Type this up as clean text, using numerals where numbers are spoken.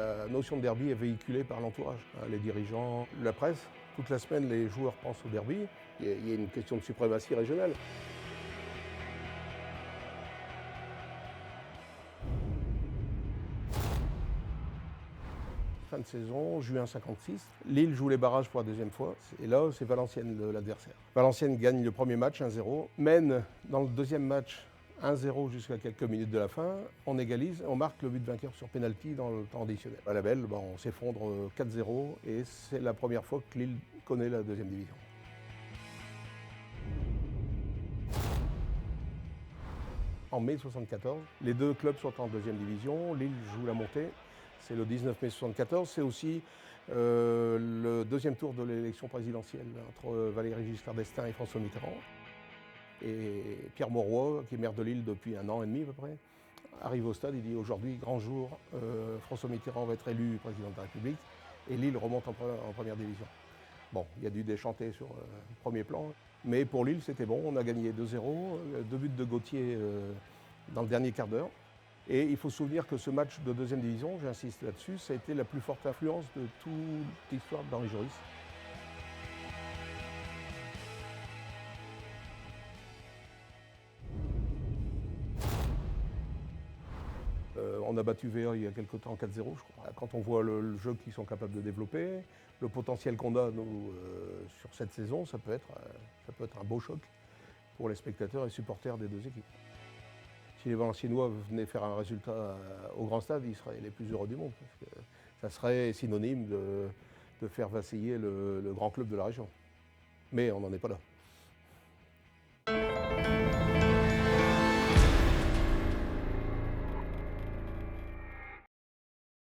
La notion de derby est véhiculée par l'entourage, les dirigeants, la presse. Toute la semaine, les joueurs pensent au derby. Il y a une question de suprématie régionale. Fin de saison, juin 56. Lille joue les barrages pour la deuxième fois. Et là, c'est Valenciennes l'adversaire. Valenciennes gagne le premier match 1-0, mène dans le deuxième match 1-0 jusqu'à quelques minutes de la fin. On égalise, on marque le but vainqueur sur pénalty dans le temps additionnel. À la belle, on s'effondre 4-0 et c'est la première fois que Lille connaît la deuxième division. En mai 1974, les deux clubs sont en deuxième division. Lille joue la montée. C'est le 19 mai 1974. C'est aussi le deuxième tour de l'élection présidentielle entre Valéry Giscard d'Estaing et François Mitterrand. Et Pierre Mauroy, qui est maire de Lille depuis 1 an et demi à peu près, arrive au stade, il dit aujourd'hui, grand jour, François Mitterrand va être élu président de la République et Lille remonte en première division. Bon, il y a dû déchanter sur le premier plan, mais pour Lille c'était bon, on a gagné 2-0, 2 buts de Gauthier dans le dernier quart d'heure. Et il faut se souvenir que ce match de deuxième division, j'insiste là-dessus, ça a été la plus forte influence de toute l'histoire d'Henri Joris. On a battu VA il y a quelque temps 4-0, je crois. Quand on voit le jeu qu'ils sont capables de développer, le potentiel qu'on a nous, sur cette saison, ça peut être un beau choc pour les spectateurs et supporters des deux équipes. Si les Valenciennois venaient faire un résultat au Grand Stade, ils seraient les plus heureux du monde. Parce que ça serait synonyme de faire vaciller le grand club de la région. Mais on n'en est pas là.